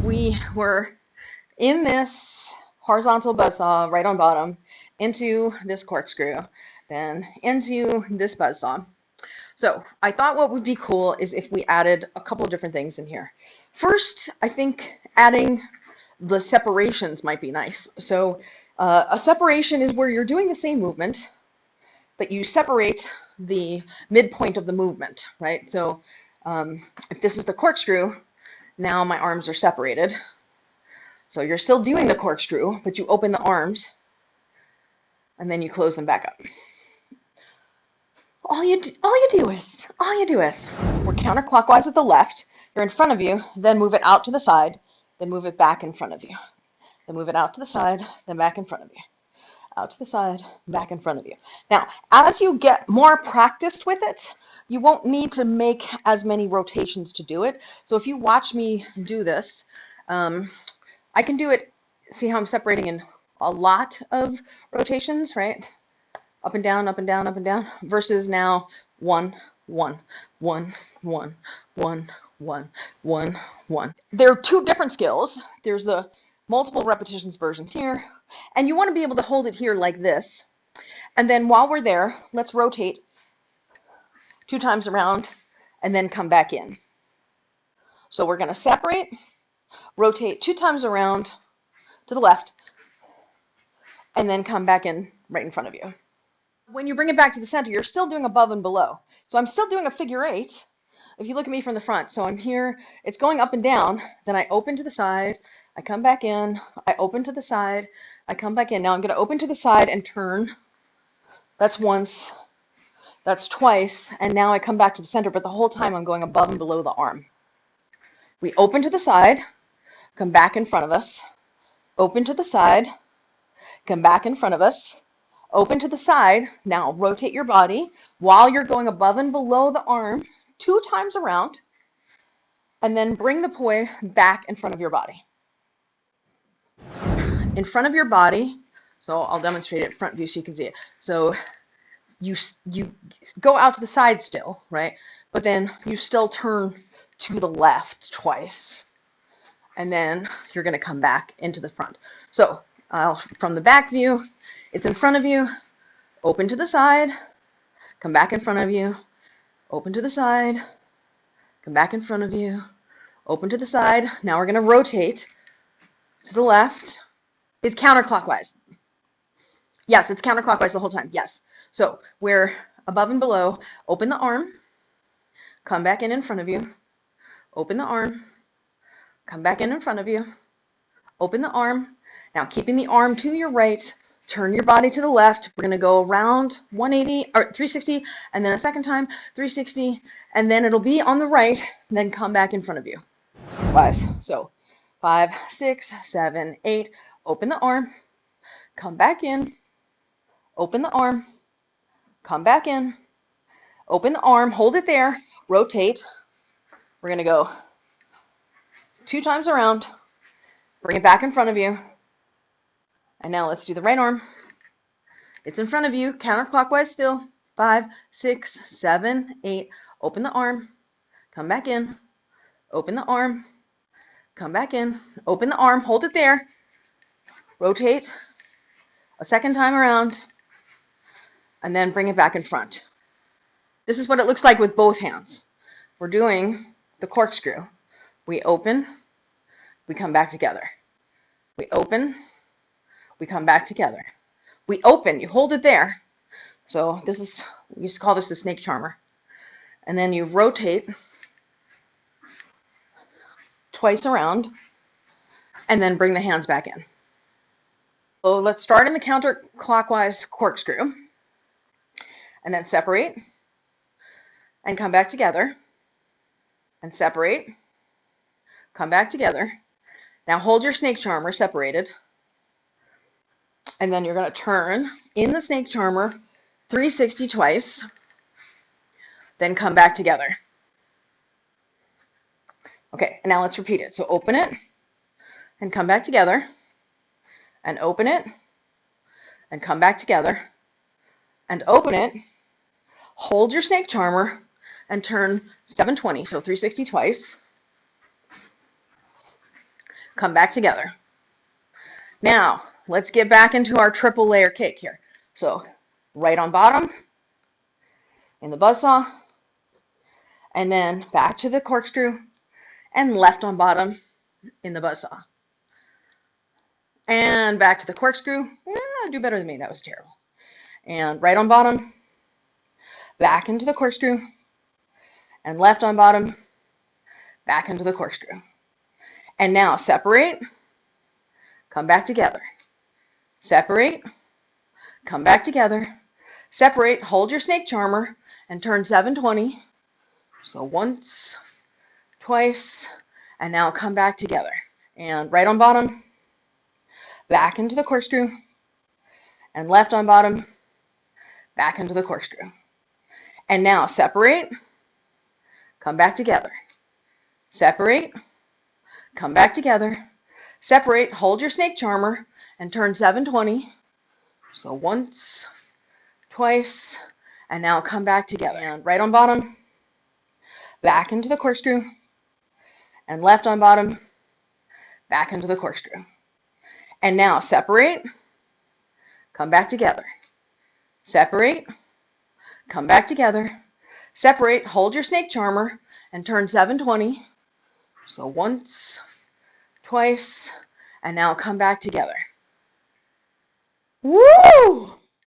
we were in this horizontal buzzsaw right on bottom, into this corkscrew, then into this buzzsaw. So I thought what would be cool is if we added a couple of different things in here. First, I think adding the separations might be nice. So a separation is where you're doing the same movement, but you separate the midpoint of the movement, right? So if this is the corkscrew, now my arms are separated. So you're still doing the corkscrew, but you open the arms, and then you close them back up. All you do is we're counterclockwise with the left. You're in front of you, then move it out to the side, then move it back in front of you. Then move it out to the side, then back in front of you. Out to the side, back in front of you. Now, as you get more practiced with it, you won't need to make as many rotations to do it. So if you watch me do this, I can do it, see how I'm separating in a lot of rotations, right? Up and down, up and down, up and down, versus now 1, 1, 1, 1, 1, 1, 1, 1. There are two different skills. There's the multiple repetitions version here, and you want to be able to hold it here like this. And then while we're there, let's rotate 2 times around and then come back in. So we're going to separate, rotate 2 times around to the left, and then come back in right in front of you. When you bring it back to the center, you're still doing above and below. So I'm still doing a figure 8 if you look at me from the front. So I'm here, it's going up and down, then I open to the side, I come back in, I open to the side, I come back in. Now I'm going to open to the side and turn. That's once, that's twice, and now I come back to the center, but the whole time I'm going above and below the arm. We open to the side, come back in front of us, open to the side, come back in front of us, open to the side. Now rotate your body while you're going above and below the arm 2 times around, and then bring the poi back in front of your body. In front of your body, so I'll demonstrate it front view so you can see it. So you go out to the side still, right? But then you still turn to the left twice, and then you're going to come back into the front. So from the back view, it's in front of you, open to the side, come back in front of you, open to the side, come back in front of you, open to the side. Now we're going to rotate to the left. It's counterclockwise. Yes, it's counterclockwise the whole time. Yes. So we're above and below. Open the arm, come back in front of you, open the arm, come back in front of you, open the arm. Now keeping the arm to your right, turn your body to the left. We're going to go around 180 or 360, and then a second time 360, and then it'll be on the right, and then come back in front of you. Twice. So 5, 6, 7, 8. Open the arm, come back in, open the arm, come back in, open the arm, hold it there, rotate. We're going to go 2 times around, bring it back in front of you. And now let's do the right arm. It's in front of you, counterclockwise still. 5, 6, 7, 8. Open the arm, come back in, open the arm, come back in, open the arm, hold it there, rotate a second time around, and then bring it back in front. This is what it looks like with both hands. We're doing the corkscrew. We open, we come back together. We open, we come back together. We open, you hold it there. So this is, we used to call this the snake charmer. And then you rotate twice around, and then bring the hands back in. So let's start in the counterclockwise corkscrew, and then separate, and come back together, and separate, come back together. Now hold your snake charmer separated, and then you're going to turn in the snake charmer 360 twice, then come back together. Okay, and now let's repeat it. So open it, and come back together, and open it, and come back together, and open it, hold your snake charmer, and turn 720, so 360 twice. come back together. Now, let's get back into our triple layer cake here. So, right on bottom in the buzzsaw, and then back to the corkscrew, and left on bottom in the buzzsaw. And back to the corkscrew. Do better than me, that was terrible. And right on bottom, back into the corkscrew, and left on bottom, back into the corkscrew. And now separate, come back together. Separate, come back together. Separate, hold your snake charmer, and turn 720. So once, twice, and now come back together. And right on bottom, back into the corkscrew, and left on bottom, back into the corkscrew. And now separate, come back together. Separate, come back together. Separate, hold your snake charmer, and turn 720. So once, twice, and now come back together. And right on bottom, back into the corkscrew, and left on bottom, back into the corkscrew. And now separate, come back together. Separate, come back together. Separate, hold your snake charmer, and turn 720. So once, twice, and now come back together.